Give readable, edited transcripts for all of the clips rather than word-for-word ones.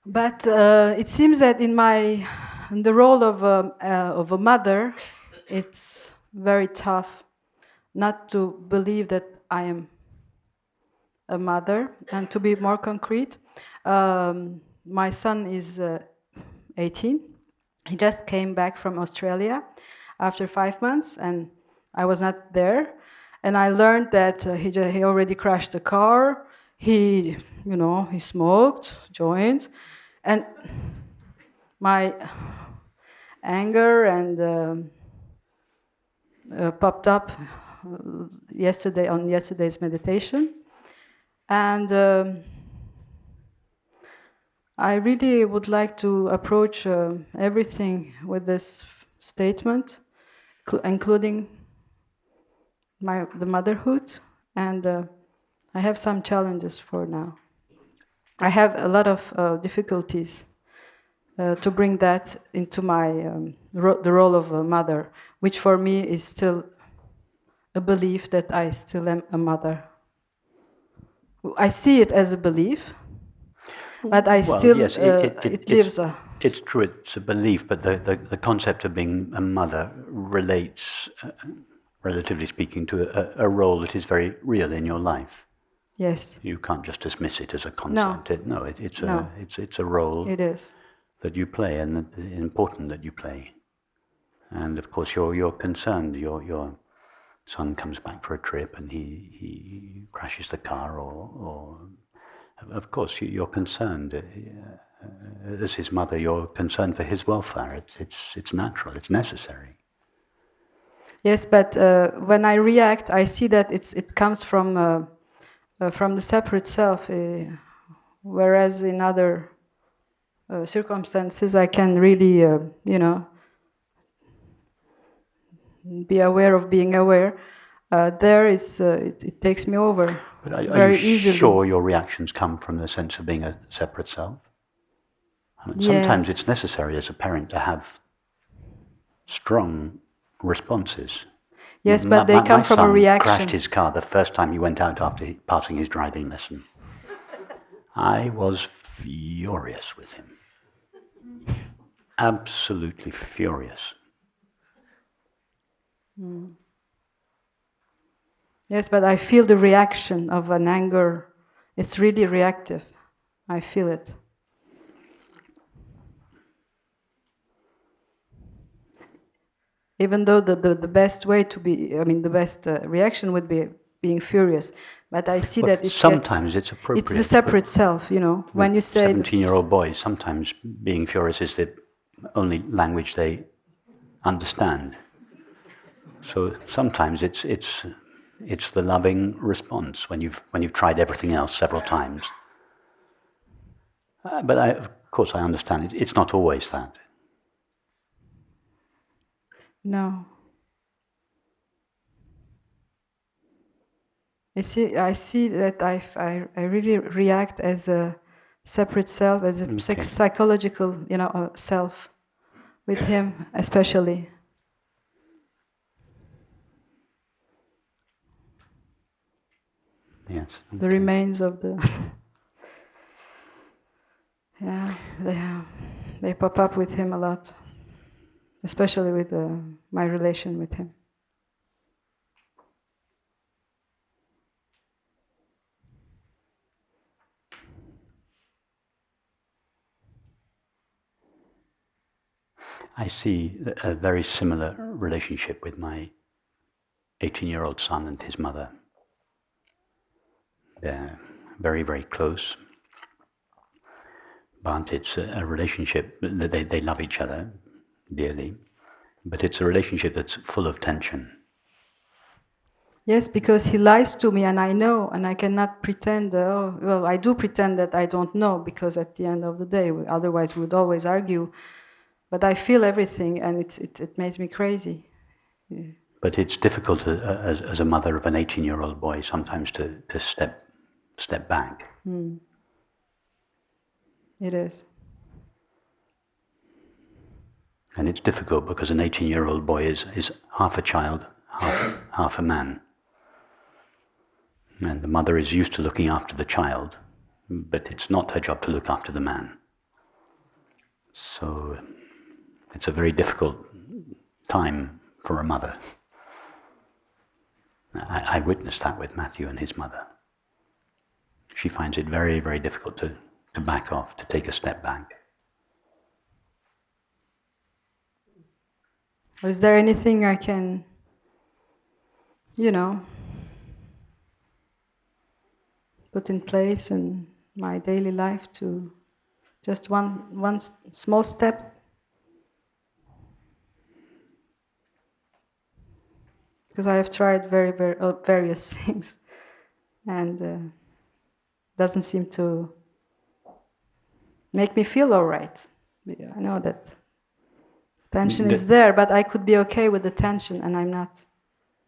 But it seems that in the role of a mother, it's very tough not to believe that I am a mother. And to be more concrete, my son is 18. He just came back from Australia after 5 months, and I was not there. And I learned that he already crashed the car. He smoked joints, and my anger and popped up yesterday's meditation, and I really would like to approach everything with this statement, including the motherhood, and I have some challenges for now. I have a lot of difficulties to bring that into the role of a mother, which for me is still a belief that I still am a mother. I see it as a belief, but yes, it lives. It's true, it's a belief, but the concept of being a mother relates, relatively speaking, to a role that is very real in your life. Yes. You can't just dismiss it as a concept. No. It's a role. It is. That you play, and important that you play. And of course, you're concerned. Your son comes back for a trip, and he crashes the car, or of course you're concerned. As his mother, you're concerned for his welfare. It's natural. It's necessary. Yes, but when I react, I see that it comes from the separate self, whereas in other circumstances, I can really, be aware of being aware. There, it takes me over But very are you easily. Sure your reactions come from the sense of being a separate self? Sometimes it's necessary as a parent to have strong responses. Yes, but they come from a reaction. My son crashed his car the first time he went out after passing his driving lesson. I was furious with him. Absolutely furious. Yes, but I feel the reaction of an anger. It's really reactive. I feel it. Even though the best way to be, the best reaction would be being furious. But I see that sometimes it's appropriate. It's the separate self, when you say 17-year-old boys, sometimes being furious is the only language they understand. So sometimes it's the loving response when you've tried everything else several times. But of course I understand it. It's not always that. No. I see that I really react as a separate self, as a psychological, self, with him especially. Yes. The remains of the they pop up with him a lot, especially with my relation with him. I see a very similar relationship with my 18-year-old son and his mother. They're very, very close. But it's a relationship, they love each other dearly, but it's a relationship that's full of tension. Yes, because he lies to me and I know, and I cannot pretend, I do pretend that I don't know, because at the end of the day, otherwise we would always argue. But I feel everything, and it makes me crazy. Yeah. But it's difficult as a mother of an 18-year-old boy sometimes to step back. It is. And it's difficult because an 18-year-old boy is half a child, half a man. And the mother is used to looking after the child, but it's not her job to look after the man. So it's a very difficult time for a mother. I witnessed that with Matthew and his mother. She finds it very, very difficult to back off, to take a step back. Is there anything I can, put in place in my daily life to just one small step? Because I have tried various things, and doesn't seem to make me feel all right. I know that tension is there, but I could be okay with the tension, and I'm not.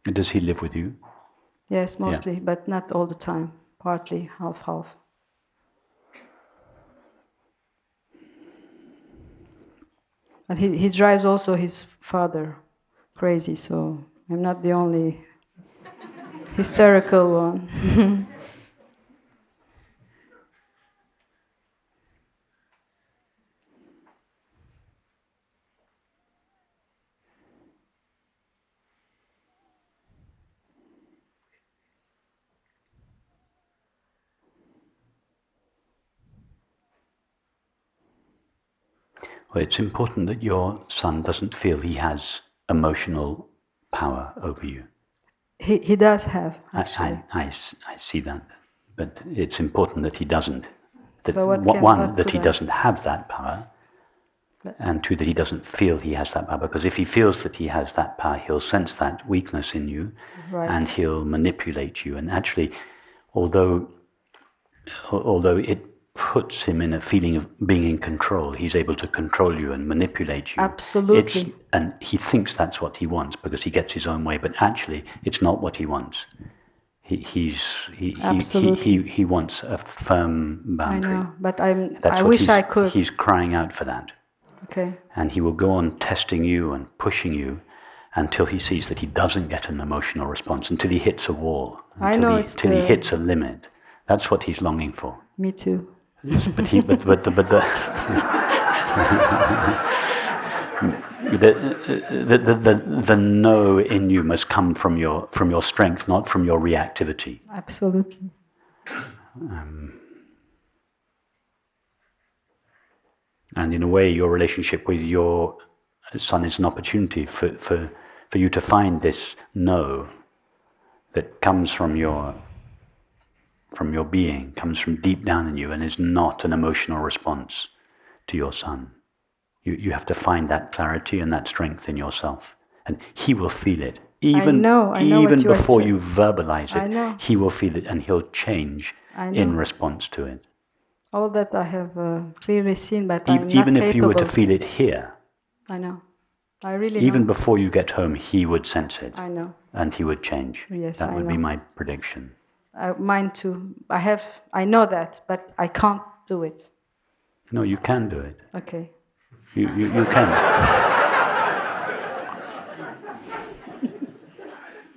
Does he live with you? Yes, mostly, but not all the time. Partly, half. And he drives also his father crazy, so I'm not the only hysterical one. Well, it's important that your son doesn't feel he has emotional power over you. He does have, actually. I see that, but it's important that he doesn't. That So that he doesn't have that power, and two, that he doesn't feel he has that power. Because if he feels that he has that power, he'll sense that weakness in you, Right. and he'll manipulate you. And actually, although it puts him in a feeling of being in control, he's able to control you and manipulate you. Absolutely. And he thinks that's what he wants because he gets his own way, but actually it's not what he wants. He wants a firm boundary. I know, but I wish I could. He's crying out for that. Okay. And he will go on testing you and pushing you until he sees that he doesn't get an emotional response, until he hits a wall, until he hits a limit. That's what he's longing for. Me too. Yes, but the no in you must come from your strength, not from your reactivity. Absolutely. And in a way, your relationship with your son is an opportunity for you to find this no that comes from your being, comes from deep down in you, and is not an emotional response to your son. You have to find that clarity and that strength in yourself, and he will feel it. Even before you verbalize it, he will feel it, and he'll change in response to it. All that I have clearly seen, but I'm not capable. Even if you were to feel it here, I know. I really know. Even before you get home, he would sense it. I know. And he would change. Yes, that would be my prediction. Mine too. I know that, but I can't do it. No, you can do it. Okay. You can.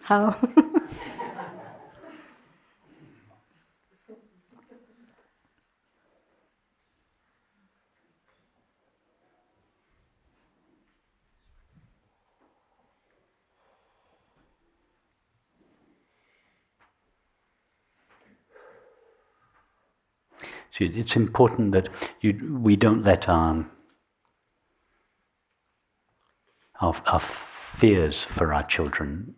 How? See, it's important that we don't let our fears for our children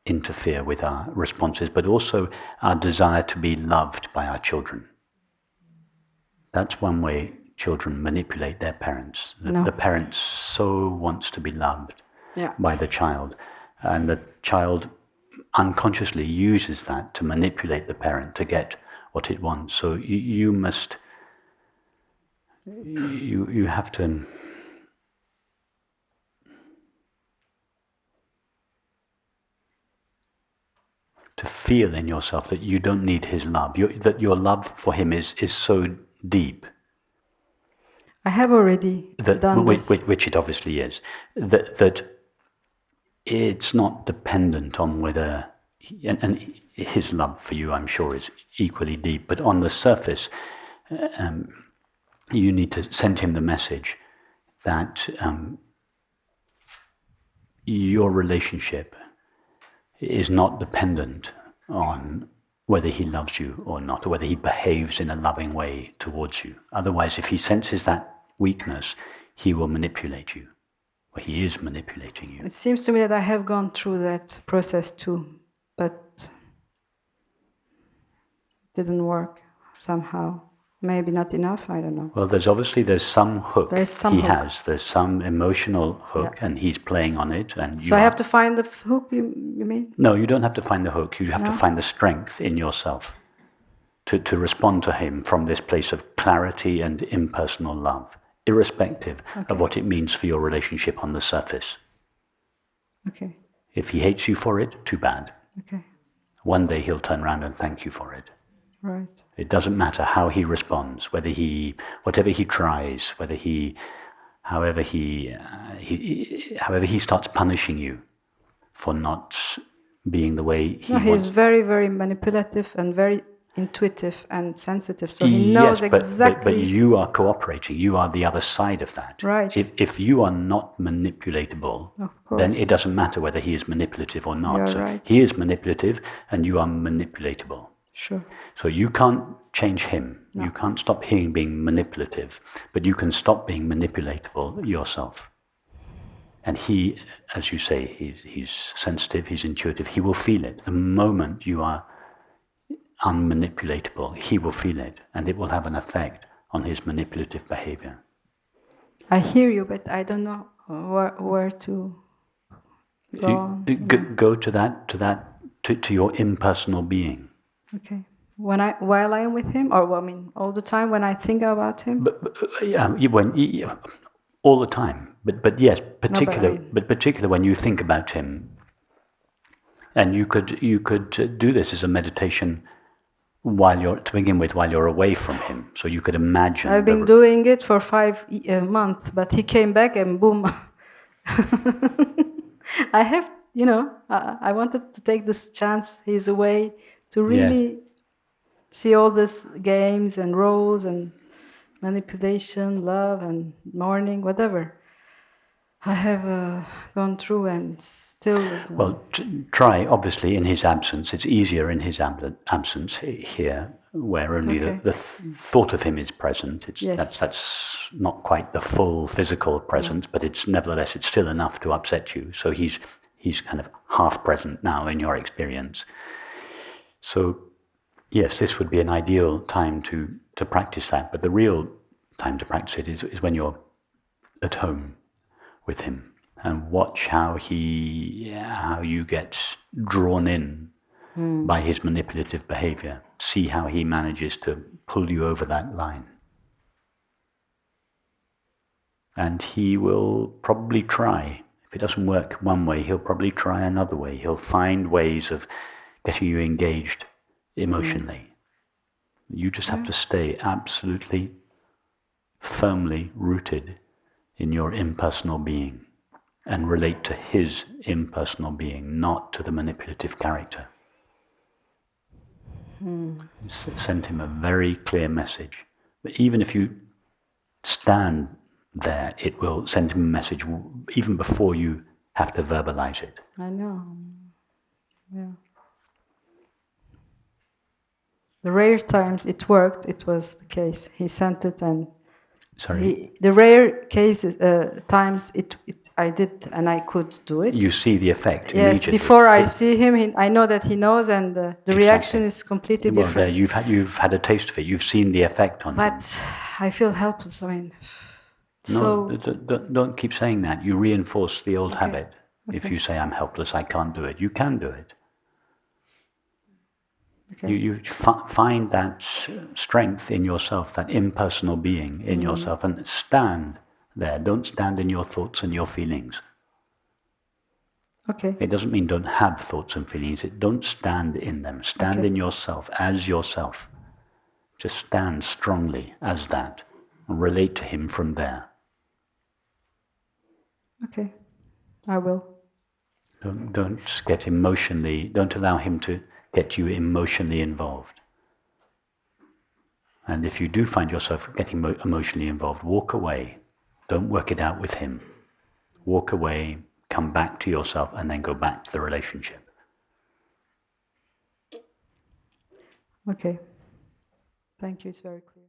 interfere with our responses, but also our desire to be loved by our children. That's one way children manipulate their parents. The parent so wants to be loved by the child, and the child unconsciously uses that to manipulate the parent to get what it wants. So you have to feel in yourself that you don't need his love, that your love for him is so deep. I have already done this. Which it obviously is. That it's not dependent on whether, and his love for you, I'm sure, is equally deep, but on the surface, you need to send him the message that your relationship is not dependent on whether he loves you or not, or whether he behaves in a loving way towards you. Otherwise, if he senses that weakness, he will manipulate you, or he is manipulating you. It seems to me that I have gone through that process too, but it didn't work somehow. Maybe not enough, I don't know. Well, there's some hook There's some he hook. has. There's some emotional hook, Yeah. and he's playing on it. And So I have to find the hook, you mean? No, you don't have to find the hook. You have to find the strength in yourself to respond to him from this place of clarity and impersonal love, irrespective of what it means for your relationship on the surface. Okay. If he hates you for it, too bad. Okay. One day he'll turn around and thank you for it. Right. It doesn't matter how he responds, whatever he tries, however he starts punishing you for not being the way he wants. He's very, very manipulative and very intuitive and sensitive, so he knows exactly. But you are cooperating. You are the other side of that. Right. If you are not manipulatable, then it doesn't matter whether he is manipulative or not. You're right. He is manipulative, and you are manipulatable. Sure. So you can't change him. No. You can't stop him being manipulative, but you can stop being manipulatable yourself. And he, as you say, he's sensitive, he's intuitive, he will feel it. The moment you are unmanipulatable, he will feel it, and it will have an effect on his manipulative behavior. I hear you, but I don't know where to go. Go to your impersonal being. Okay. While I am with him, or all the time when I think about him. All the time. But yes, particular when you think about him, and you could do this as a meditation while you're away from him. So you could imagine. I've been doing it for 5 months, but he came back and boom. I have, I wanted to take this chance. He's away to really see all these games and roles and manipulation, love and mourning, whatever. I have gone through and still... Well, try, obviously, in his absence. It's easier in his absence here, where only the thought of him is present. That's not quite the full physical presence, but nevertheless, it's still enough to upset you. So he's kind of half present now in your experience. So, yes, this would be an ideal time to practice that, but the real time to practice it is when you're at home with him, and watch how you get drawn in by his manipulative behavior. See how he manages to pull you over that line. And he will probably try. If it doesn't work one way, he'll probably try another way. He'll find ways of getting you engaged emotionally. You just have to stay absolutely firmly rooted in your impersonal being and relate to his impersonal being, not to the manipulative character. Send him a very clear message. But even if you stand there, it will send him a message even before you have to verbalize it. I know. Yeah. The rare times it worked, it was the case. He sent it and... Sorry? The rare cases, times I did and I could do it. You see the effect immediately. Yes, before I see him, I know that he knows, and the reaction is completely different. You've had a taste of it. You've seen the effect on him. But I feel helpless. Don't keep saying that. You reinforce the old habit. If you say, I'm helpless, I can't do it, you can do it. Okay. You find that strength in yourself, that impersonal being in yourself, and stand there. Don't stand in your thoughts and your feelings. Okay. It doesn't mean don't have thoughts and feelings. Don't stand in them. Stand in yourself as yourself. Just stand strongly as that and relate to him from there. Okay, I will. Don't get emotionally, don't allow him to get you emotionally involved. And if you do find yourself getting emotionally involved, walk away. Don't work it out with him. Walk away, come back to yourself, and then go back to the relationship. Okay. Thank you, it's very clear.